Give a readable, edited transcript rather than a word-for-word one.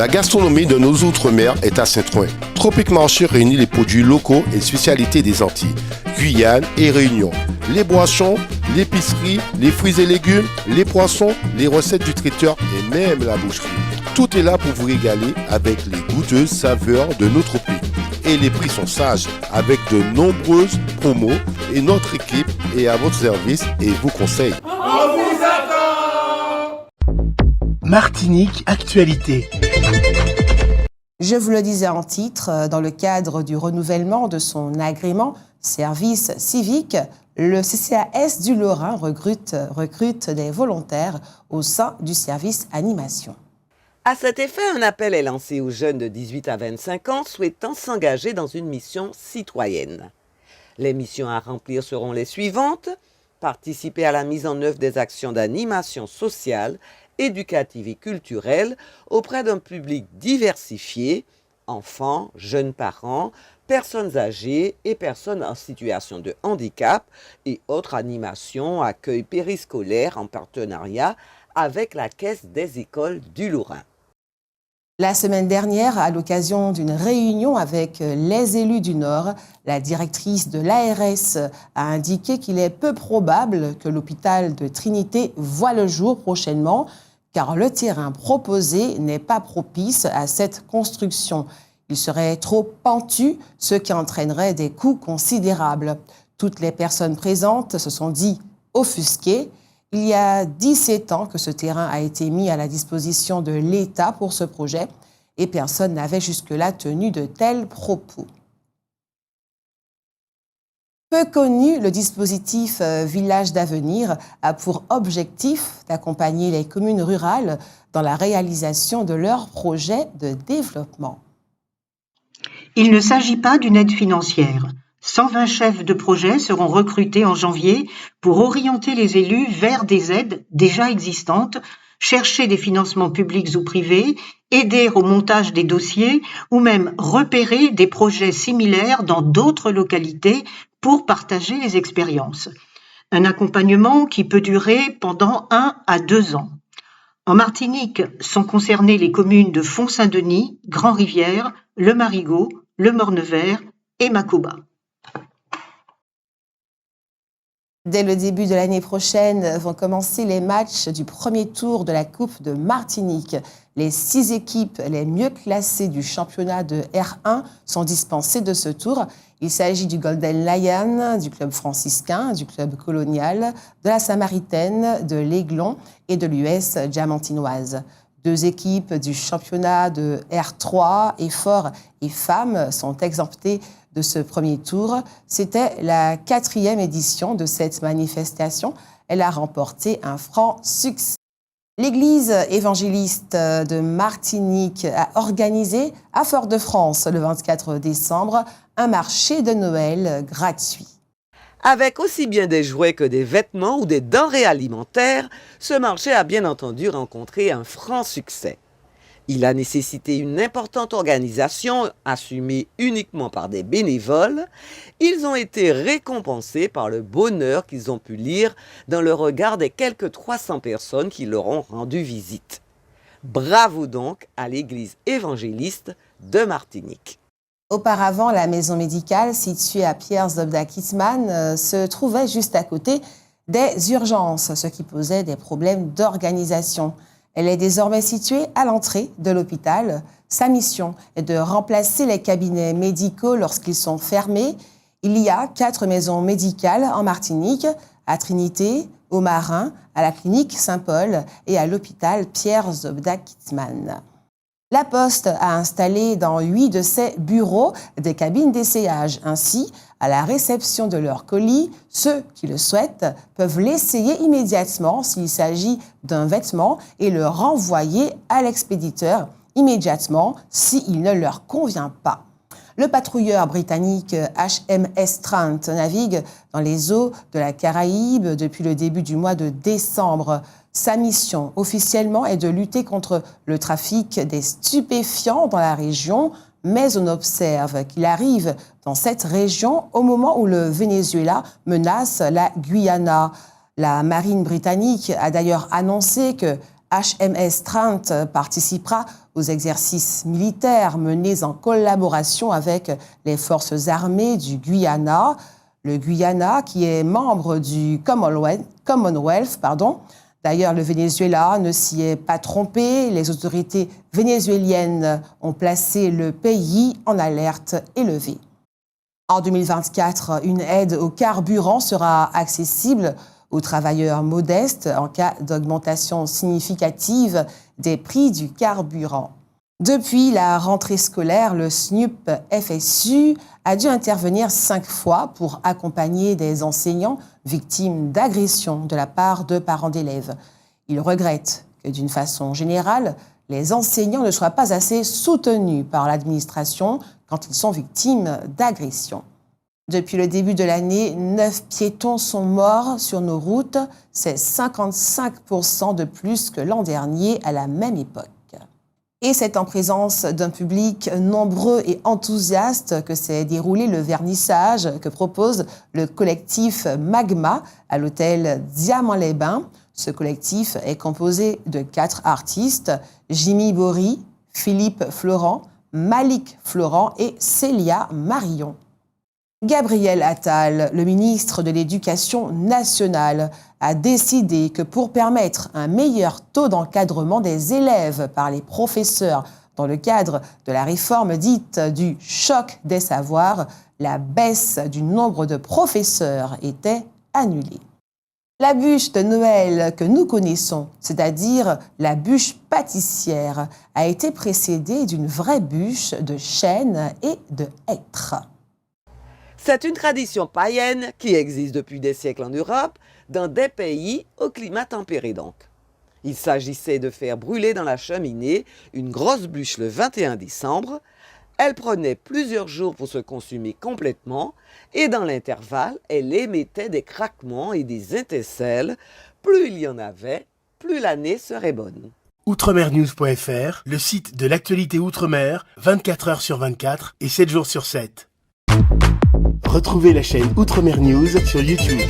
La gastronomie de nos outre-mer est à Saint-Ouen. Tropic Marché réunit les produits locaux et spécialités des Antilles, Guyane et Réunion. Les boissons, l'épicerie, les fruits et légumes, les poissons, les recettes du traiteur et même la boucherie. Tout est là pour vous régaler avec les goûteuses saveurs de notre pays. Et les prix sont sages avec de nombreuses promos et notre équipe est à votre service et vous conseille. On vous attend! Martinique Actualité. Je vous le disais en titre, dans le cadre du renouvellement de son agrément service civique, le CCAS du Lorrain recrute des volontaires au sein du service animation. À cet effet, un appel est lancé aux jeunes de 18 à 25 ans souhaitant s'engager dans une mission citoyenne. Les missions à remplir seront les suivantes: participer à la mise en œuvre des actions d'animation sociale, éducative et culturelle auprès d'un public diversifié, enfants, jeunes parents, personnes âgées et personnes en situation de handicap et autres animations, accueil périscolaire en partenariat avec la Caisse des écoles du Lorrain. La semaine dernière, à l'occasion d'une réunion avec les élus du Nord, la directrice de l'ARS a indiqué qu'il est peu probable que l'hôpital de Trinité voie le jour prochainement, car le terrain proposé n'est pas propice à cette construction. Il serait trop pentu, ce qui entraînerait des coûts considérables. Toutes les personnes présentes se sont dit offusquées. Il y a 17 ans que ce terrain a été mis à la disposition de l'État pour ce projet et personne n'avait jusque-là tenu de tels propos. Peu connu, le dispositif Village d'avenir a pour objectif d'accompagner les communes rurales dans la réalisation de leurs projets de développement. Il ne s'agit pas d'une aide financière. 120 chefs de projet seront recrutés en janvier pour orienter les élus vers des aides déjà existantes, chercher des financements publics ou privés, aider au montage des dossiers ou même repérer des projets similaires dans d'autres localités pour partager les expériences. Un accompagnement qui peut durer pendant 1 à 2 ans. En Martinique sont concernées les communes de Font-Saint-Denis, Grand-Rivière, Le Marigot, Le Morne-Vert et Macoba. Dès le début de l'année prochaine vont commencer les matchs du premier tour de la Coupe de Martinique. Les 6 équipes les mieux classées du championnat de R1 sont dispensées de ce tour. Il s'agit du Golden Lion, du club franciscain, du club colonial, de la Samaritaine, de l'Aiglon et de l'US Diamantinoise. 2 équipes du championnat de R3, Effort et Femmes, sont exemptées de ce premier tour. C'était la 4e édition de cette manifestation. Elle a remporté un franc succès. L'Église évangéliste de Martinique a organisé à Fort-de-France le 24 décembre un marché de Noël gratuit. Avec aussi bien des jouets que des vêtements ou des denrées alimentaires, ce marché a bien entendu rencontré un franc succès. Il a nécessité une importante organisation assumée uniquement par des bénévoles. Ils ont été récompensés par le bonheur qu'ils ont pu lire dans le regard des quelques 300 personnes qui leur ont rendu visite. Bravo donc à l'Église évangéliste de Martinique. Auparavant, la maison médicale située à Pierre-Zobda-Kitzmann se trouvait juste à côté des urgences, ce qui posait des problèmes d'organisation. Elle est désormais située à l'entrée de l'hôpital. Sa mission est de remplacer les cabinets médicaux lorsqu'ils sont fermés. Il y a 4 maisons médicales en Martinique, à Trinité, au Marin, à la clinique Saint-Paul et à l'hôpital Pierre-Zobda-Kitzmann. La Poste a installé dans 8 de ses bureaux des cabines d'essayage. Ainsi, à la réception de leurs colis, ceux qui le souhaitent peuvent l'essayer immédiatement s'il s'agit d'un vêtement et le renvoyer à l'expéditeur immédiatement s'il ne leur convient pas. Le patrouilleur britannique HMS Trent navigue dans les eaux de la Caraïbe depuis le début du mois de décembre. Sa mission officiellement est de lutter contre le trafic des stupéfiants dans la région, mais on observe qu'il arrive dans cette région au moment où le Venezuela menace la Guyana. La marine britannique a d'ailleurs annoncé que HMS Trent participera aux exercices militaires menés en collaboration avec les forces armées du Guyana. Le Guyana, qui est membre du Commonwealth. D'ailleurs, le Venezuela ne s'y est pas trompé. Les autorités vénézuéliennes ont placé le pays en alerte élevée. En 2024, une aide au carburant sera accessible aux travailleurs modestes en cas d'augmentation significative des prix du carburant. Depuis la rentrée scolaire, le SNUP-FSU a dû intervenir 5 fois pour accompagner des enseignants victimes d'agressions de la part de parents d'élèves. Il regrette que, d'une façon générale, les enseignants ne soient pas assez soutenus par l'administration quand ils sont victimes d'agressions. Depuis le début de l'année, 9 piétons sont morts sur nos routes. C'est 55% de plus que l'an dernier à la même époque. Et c'est en présence d'un public nombreux et enthousiaste que s'est déroulé le vernissage que propose le collectif Magma à l'hôtel Diamant-les-Bains. Ce collectif est composé de 4 artistes, Jimmy Bory, Philippe Florent, Malik Florent et Célia Marion. Gabriel Attal, le ministre de l'Éducation nationale, a décidé que pour permettre un meilleur taux d'encadrement des élèves par les professeurs dans le cadre de la réforme dite du choc des savoirs, la baisse du nombre de professeurs était annulée. La bûche de Noël que nous connaissons, c'est-à-dire la bûche pâtissière, a été précédée d'une vraie bûche de chêne et de hêtre. C'est une tradition païenne qui existe depuis des siècles en Europe, dans des pays au climat tempéré donc. Il s'agissait de faire brûler dans la cheminée une grosse bûche le 21 décembre. Elle prenait plusieurs jours pour se consumer complètement et dans l'intervalle, elle émettait des craquements et des étincelles. Plus il y en avait, plus l'année serait bonne. Outremernews.fr, le site de l'actualité Outre-mer, 24 heures sur 24 et 7 jours sur 7. Retrouvez la chaîne Outremer News sur YouTube.